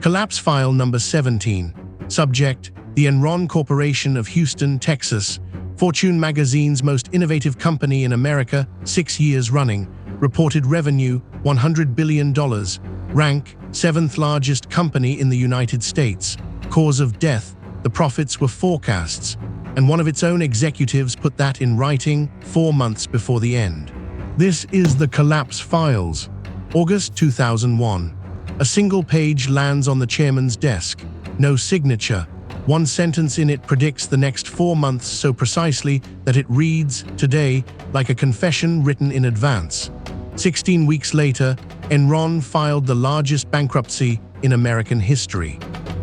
Collapse File Number 17. Subject: The Enron Corporation of Houston, Texas. Fortune magazine's most innovative company in America, 6 years running. Reported revenue, $100 billion. Rank, 7th largest company in the United States. Cause of death, the profits were forecasts. And one of its own executives put that in writing 4 months before the end. This is the Collapse Files. August 2001. A single page lands on the chairman's desk. No signature. One sentence in it predicts the next 4 months so precisely that it reads, today, like a confession written in advance. 16 weeks later, Enron filed the largest bankruptcy in American history.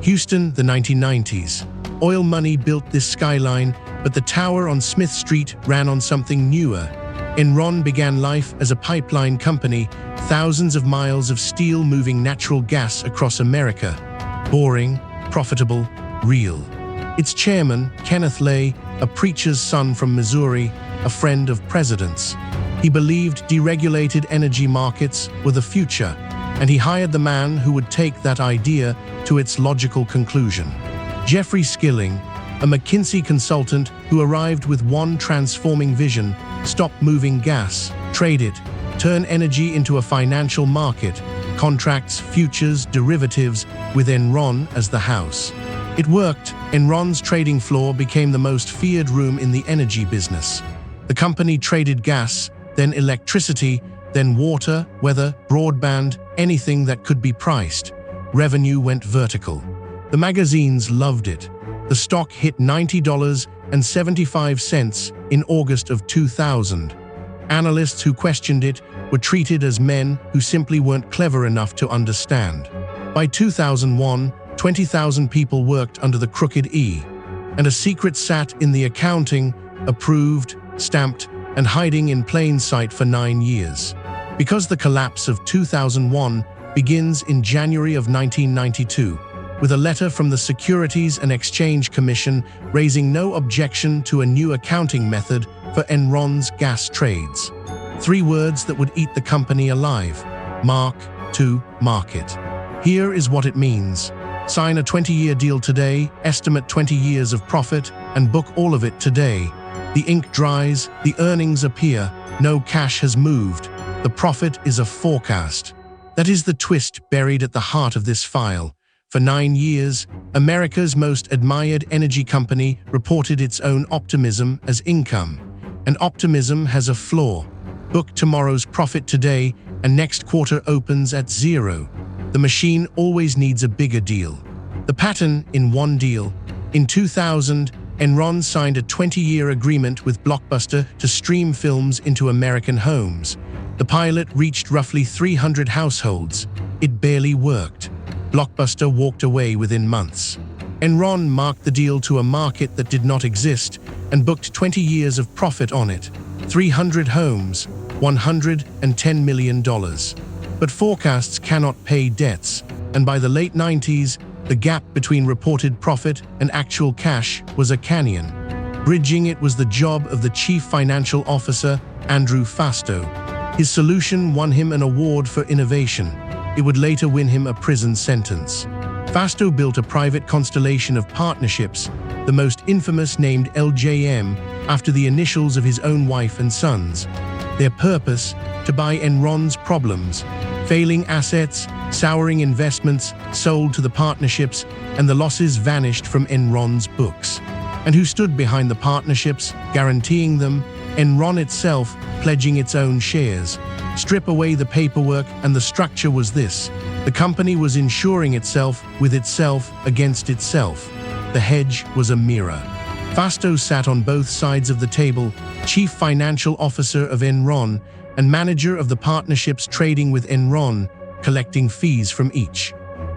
Houston, the 1990s. Oil money built this skyline, but the tower on Smith Street ran on something newer. Enron began life as a pipeline company, thousands of miles of steel moving natural gas across America. Boring, profitable, real. Its chairman, Kenneth Lay, a preacher's son from Missouri, a friend of presidents. He believed deregulated energy markets were the future, and he hired the man who would take that idea to its logical conclusion. Jeffrey Skilling, a McKinsey consultant who arrived with one transforming vision: stop moving gas, trade it, turn energy into a financial market, contracts, futures, derivatives, with Enron as the house. It worked. Enron's trading floor became the most feared room in the energy business. The company traded gas, then electricity, then water, weather, broadband, anything that could be priced. Revenue went vertical. The magazines loved it. The stock hit $90.75 in August of 2000. Analysts who questioned it were treated as men who simply weren't clever enough to understand. By 2001, 20,000 people worked under the crooked E, and a secret sat in the accounting, approved, stamped, and hiding in plain sight for 9 years. Because the collapse of 2001 begins in January of 1992, with a letter from the Securities and Exchange Commission raising no objection to a new accounting method for Enron's gas trades. 3 words that would eat the company alive: mark to market. Here is what it means. Sign a 20-year deal today, estimate 20 years of profit, and book all of it today. The ink dries, the earnings appear, no cash has moved. The profit is a forecast. That is the twist buried at the heart of this file. For 9 years, America's most admired energy company reported its own optimism as income. And optimism has a flaw. Book tomorrow's profit today, and next quarter opens at 0. The machine always needs a bigger deal. The pattern in one deal. In 2000, Enron signed a 20-year agreement with Blockbuster to stream films into American homes. The pilot reached roughly 300 households. It barely worked. Blockbuster walked away within months. Enron marked the deal to a market that did not exist and booked 20 years of profit on it. 300 homes, $110 million. But forecasts cannot pay debts, and by the late 90s, the gap between reported profit and actual cash was a canyon. Bridging it was the job of the chief financial officer, Andrew Fastow. His solution won him an award for innovation. It would later win him a prison sentence. Fastow built a private constellation of partnerships, the most infamous named LJM, after the initials of his own wife and sons. Their purpose: to buy Enron's problems. Failing assets, souring investments, sold to the partnerships, and the losses vanished from Enron's books. And who stood behind the partnerships, guaranteeing them? Enron itself, pledging its own shares. Strip away the paperwork and the structure was this: the company was insuring itself with itself against itself. The hedge was a mirror. Fastow sat on both sides of the table, chief financial officer of Enron and manager of the partnerships trading with Enron, collecting fees from each.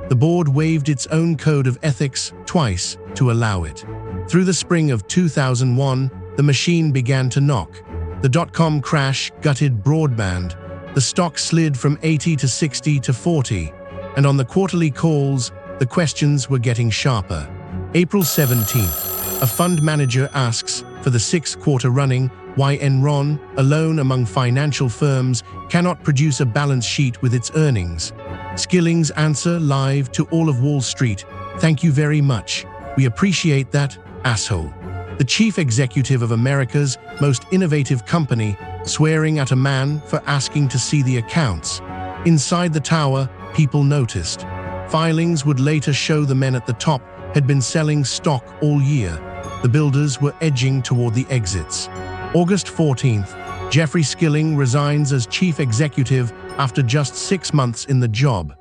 The board waived its own code of ethics twice to allow it. Through the spring of 2001, the machine began to knock. The dot-com crash gutted broadband. The stock slid from 80 to 60 to 40. And on the quarterly calls, the questions were getting sharper. April 17th, a fund manager asks, for the 6th quarter running, why Enron, alone among financial firms, cannot produce a balance sheet with its earnings. Skilling's answer live to all of Wall Street: "Thank you very much. We appreciate that, asshole." The chief executive of America's most innovative company swearing at a man for asking to see the accounts. Inside the tower, people noticed. Filings would later show the men at the top had been selling stock all year. The builders were edging toward the exits. August 14th, Jeffrey Skilling resigns as chief executive after just 6 months in the job.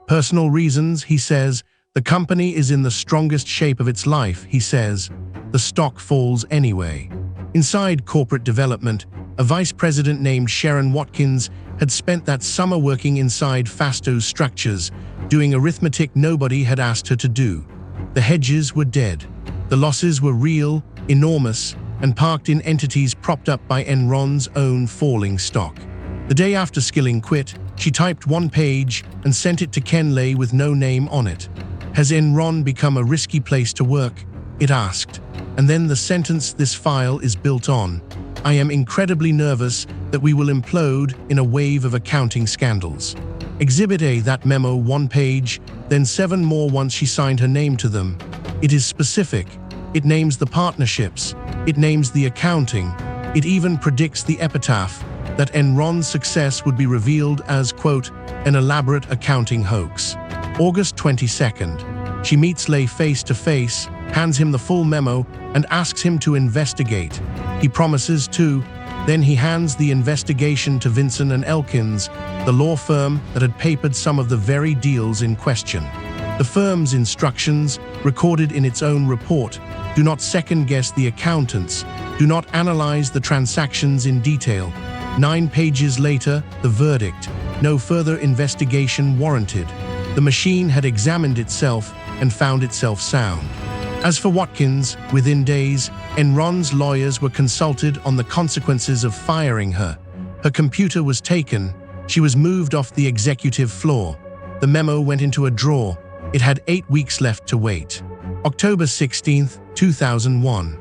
Personal reasons, he says. The company is in the strongest shape of its life, he says. The stock falls anyway. Inside corporate development, a vice president named Sherron Watkins had spent that summer working inside Fasto's structures, doing arithmetic nobody had asked her to do. The hedges were dead. The losses were real, enormous, and parked in entities propped up by Enron's own falling stock. The day after Skilling quit, she typed 1 page and sent it to Ken Lay with no name on it. "Has Enron become a risky place to work?" it asked. And then the sentence this file is built on: "I am incredibly nervous that we will implode in a wave of accounting scandals." Exhibit A, that memo, 1 page, then 7 more once she signed her name to them. It is specific. It names the partnerships. It names the accounting. It even predicts the epitaph, that Enron's success would be revealed as, quote, "an elaborate accounting hoax." August 22nd. She meets Lay face to face, hands him the full memo, and asks him to investigate. He promises to. Then he hands the investigation to Vinson & Elkins, the law firm that had papered some of the very deals in question. The firm's instructions, recorded in its own report: do not second-guess the accountants, do not analyze the transactions in detail. 9 pages later, the verdict: no further investigation warranted. The machine had examined itself and found itself sound. As for Watkins, within days, Enron's lawyers were consulted on the consequences of firing her. Her computer was taken. She was moved off the executive floor. The memo went into a drawer. It had 8 weeks left to wait. October 16th, 2001.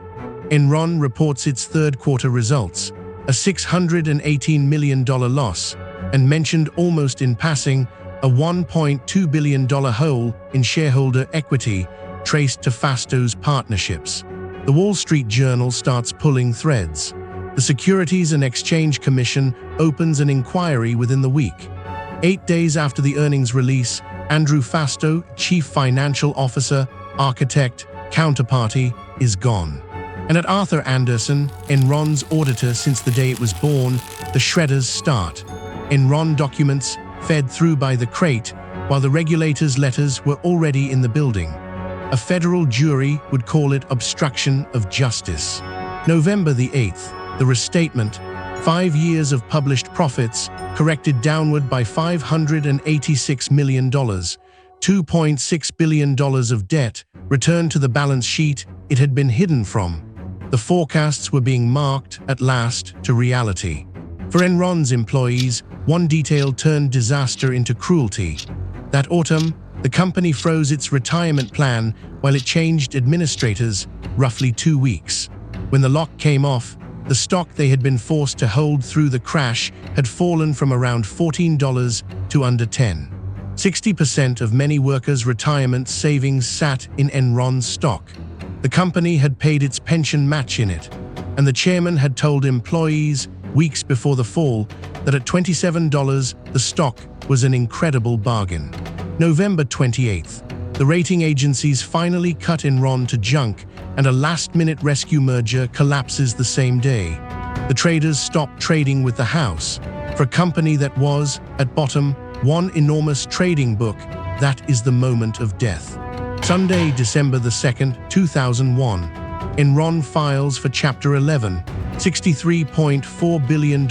Enron reports its third-quarter results, a $618 million loss, and mentioned almost in passing a $1.2 billion hole in shareholder equity traced to Fasto's partnerships. The Wall Street Journal starts pulling threads. The Securities and Exchange Commission opens an inquiry within the week. 8 days after the earnings release, Andrew Fasto, chief financial officer, architect, counterparty, is gone. And at Arthur Andersen, Enron's auditor since the day it was born, the shredders start. Enron documents fed through by the crate, while the regulators' letters were already in the building. A federal jury would call it obstruction of justice. November the 8th, the restatement: 5 years of published profits, corrected downward by $586 million, $2.6 billion of debt, returned to the balance sheet it had been hidden from. The forecasts were being marked, at last, to reality. For Enron's employees, one detail turned disaster into cruelty. That autumn, the company froze its retirement plan while it changed administrators, roughly 2 weeks. When the lock came off, the stock they had been forced to hold through the crash had fallen from around $14 to under $10. 60% of many workers' retirement savings sat in Enron's stock. The company had paid its pension match in it, and the chairman had told employees weeks before the fall that at $27 the stock was an incredible bargain. November 28th, the rating agencies finally cut Enron to junk, and a last-minute rescue merger collapses the same day. The traders stopped trading with the house. For a company that was, at bottom, one enormous trading book, that is the moment of death. Sunday, December the 2nd, 2001. Enron files for Chapter 11, $63.4 billion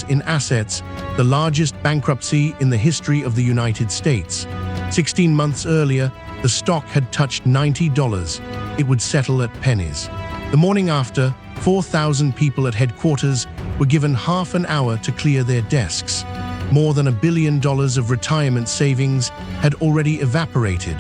in assets, the largest bankruptcy in the history of the United States. 16 months earlier, the stock had touched $90. It would settle at pennies. The morning after, 4,000 people at headquarters were given half an hour to clear their desks. More than $1 billion of retirement savings had already evaporated.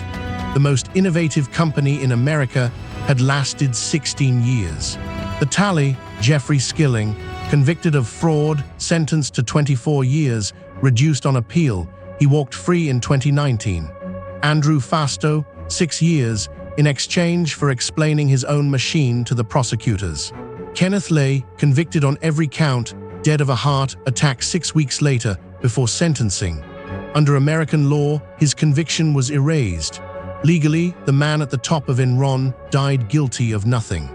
The most innovative company in America had lasted 16 years. The tally: Jeffrey Skilling, convicted of fraud, sentenced to 24 years, reduced on appeal, He walked free in 2019. Andrew Fastow, 6 years, in exchange for explaining his own machine to the prosecutors. Kenneth Lay, convicted on every count, dead of a heart attack 6 weeks later before sentencing. Under American law, his conviction was erased. Legally, the man at the top of Enron died guilty of nothing.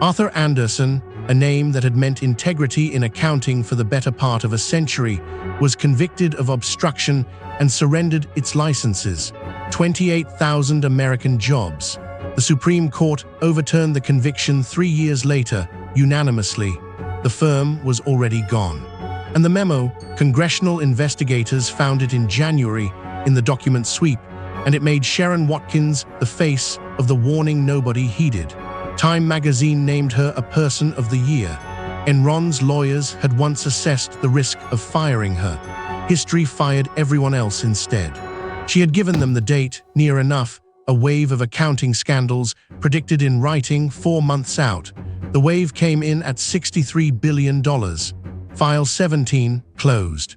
Arthur Andersen, a name that had meant integrity in accounting for the better part of a century, was convicted of obstruction and surrendered its licenses, 28,000 American jobs. The Supreme Court overturned the conviction 3 years later, unanimously. The firm was already gone. And the Memo, congressional investigators found it in January in the document sweep, and it made Sherron Watkins the face of the warning nobody heeded. Time magazine named her a Person of the Year. Enron's lawyers had once assessed the risk of firing her. History fired everyone else instead. She had given them the date, near enough, a wave of accounting scandals predicted in writing 4 months out. The wave came in at $63 billion. File 17 closed.